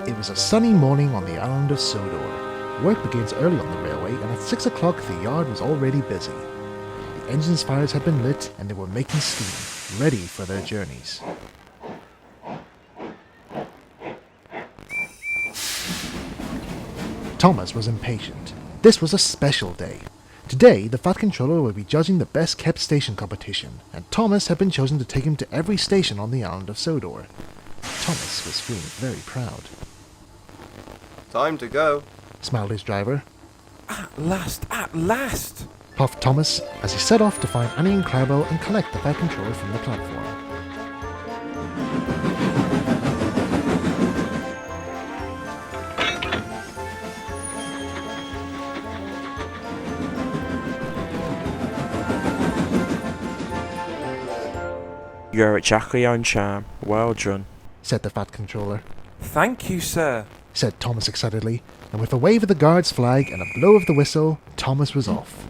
It was a sunny morning on the island of Sodor. Work begins early on the railway, and at 6 o'clock the yard was already busy. The engines' fires had been lit, and they were making steam, ready for their journeys. Thomas was impatient. This was a special day. Today, the Fat Controller will be judging the best kept station competition, and Thomas had been chosen to take him to every station on the island of Sodor. Thomas was feeling very proud. Time to go, smiled his driver. At last! Puffed Thomas as he set off to find Annie and Clarabel and collect the Fat Controller from the platform. You're exactly on charm. Well done, said the Fat Controller. Thank you, sir, said Thomas excitedly, and with a wave of the guard's flag and a blow of the whistle, Thomas was off.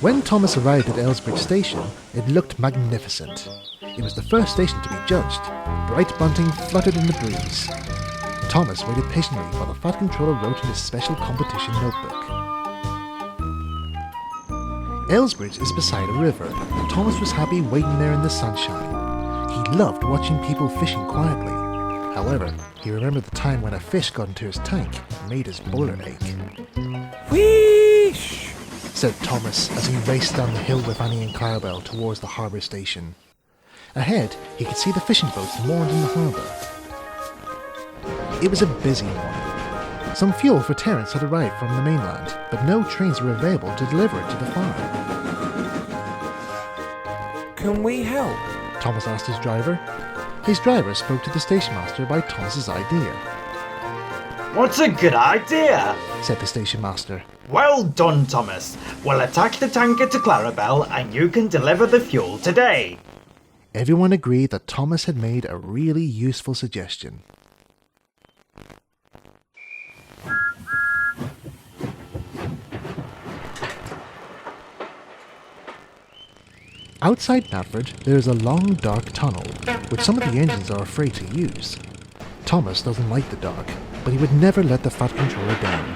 When Thomas arrived at Aylesbridge Station, it looked magnificent. It was the first station to be judged. Bright bunting fluttered in the breeze. Thomas waited patiently while the Fat Controller wrote in his special competition notebook. Aylesbridge is beside a river, and Thomas was happy waiting there in the sunshine. He loved watching people fishing quietly. However, he remembered the time when a fish got into his tank and made his boiler ache. Wheesh! said Thomas as he raced down the hill with Annie and Clarabel towards the harbour station. Ahead, he could see the fishing boats moored in the harbour. It was a busy morning. Some fuel for Terence had arrived from the mainland, but no trains were available to deliver it to the farm. Can we help? Thomas asked his driver. His driver spoke to the station master about Thomas's idea. What's a good idea? said the station master. Well done, Thomas. We'll attach the tanker to Clarabel and you can deliver the fuel today. Everyone agreed that Thomas had made a really useful suggestion. Outside Knapford, there is a long, dark tunnel, which some of the engines are afraid to use. Thomas doesn't like the dark, but he would never let the Fat Controller down.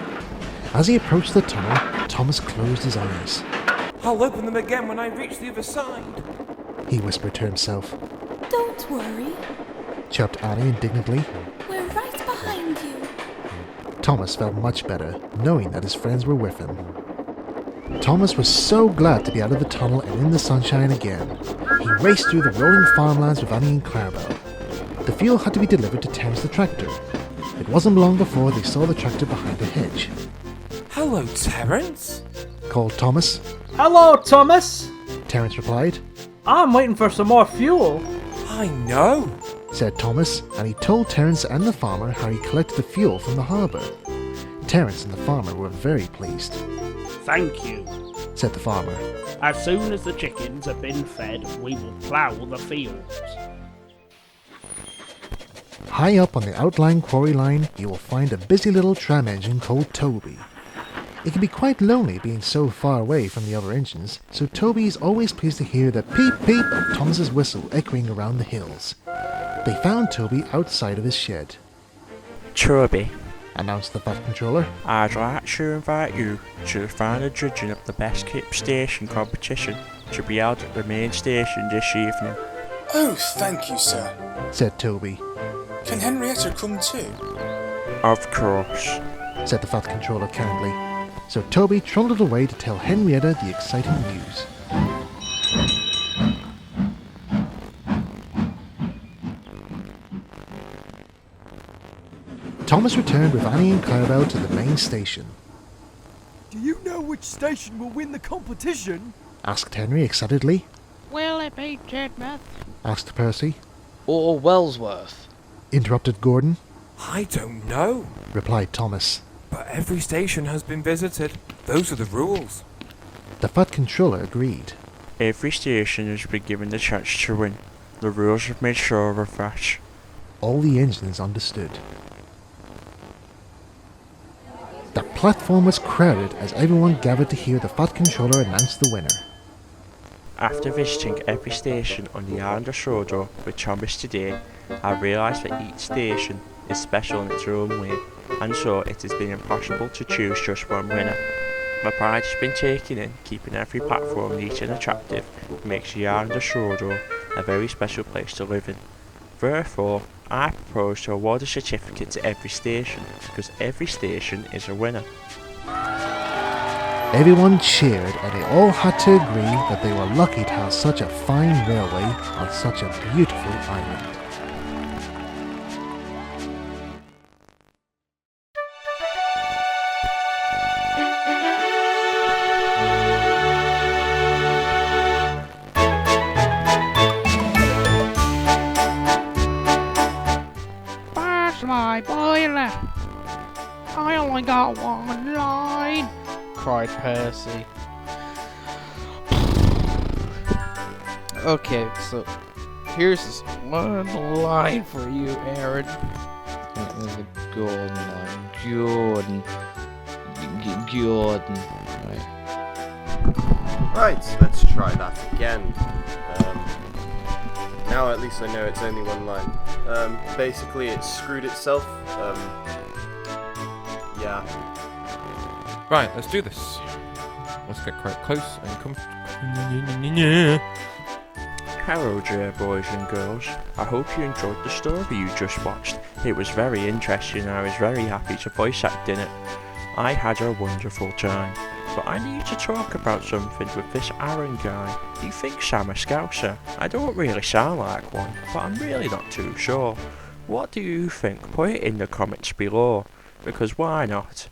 As he approached the tunnel, Thomas closed his eyes. I'll open them again when I reach the other side, he whispered to himself. Don't worry, chirped Annie indignantly. We're right behind you. Thomas felt much better, knowing that his friends were with him. Thomas was so glad to be out of the tunnel and in the sunshine again. He raced through the rolling farmlands with Annie and Clarabel. The fuel had to be delivered to Terence the tractor. It wasn't long before they saw the tractor behind a hedge. Hello, Terence, called Thomas. Hello, Thomas, Terence replied. I'm waiting for some more fuel. I know, said Thomas, and he told Terence and the farmer how he collected the fuel from the harbour. Terence and the farmer were very pleased. Thank you, said the farmer. As soon as the chickens have been fed, we will plough the fields. High up on the outlying quarry line, you will find a busy little tram engine called Toby. It can be quite lonely being so far away from the other engines, so Toby is always pleased to hear the peep-peep of Thomas's whistle echoing around the hills. They found Toby outside of his shed. Toby, announced the Fat Controller. I'd like to invite you to the final judging of the best kept station competition to be held at the main station this evening. Oh, thank you, sir, said Toby. Can Henrietta come too? Of course, said the Fat Controller kindly. So Toby trundled away to tell Henrietta the exciting news. Thomas returned with Annie and Clarabel to the main station. Do you know which station will win the competition? Asked Henry excitedly. Will it be Jedmouth? Asked Percy. Or Wellsworth? Interrupted Gordon. I don't know, replied Thomas. But every station has been visited. Those are the rules. The Fat Controller agreed. Every station has been given the chance to win. The rules have made sure of that. All the engines understood. The platform was crowded as everyone gathered to hear the Fat Controller announce the winner. After visiting every station on the island of Sodor with Thomas today, I realised that each station is special in its own way, and so it has been impossible to choose just one winner. My pride has been taken in keeping every platform neat and attractive makes the island of Sodor a very special place to live in. Therefore, I propose to award a certificate to every station, because every station is a winner. Everyone cheered and they all had to agree that they were lucky to have such a fine railway on such a beautiful island. Where's my boiler? I only got one line, cried Percy. Okay, so here's this one line for you, Aaron. The golden line. Jordan. Jordan. Right, let's try that again. Now at least I know it's only one line. Basically it screwed itself. Yeah. Right, let's do this. Let's get quite close and comfortable. Hello dear boys and girls, I hope you enjoyed the story you just watched. It was very interesting and I was very happy to voice act in it. I had a wonderful time. But I need to talk about something with this Aaron guy. He thinks I'm a Scouser. I don't really sound like one, but I'm really not too sure. What do you think? Put it in the comments below. Because why not?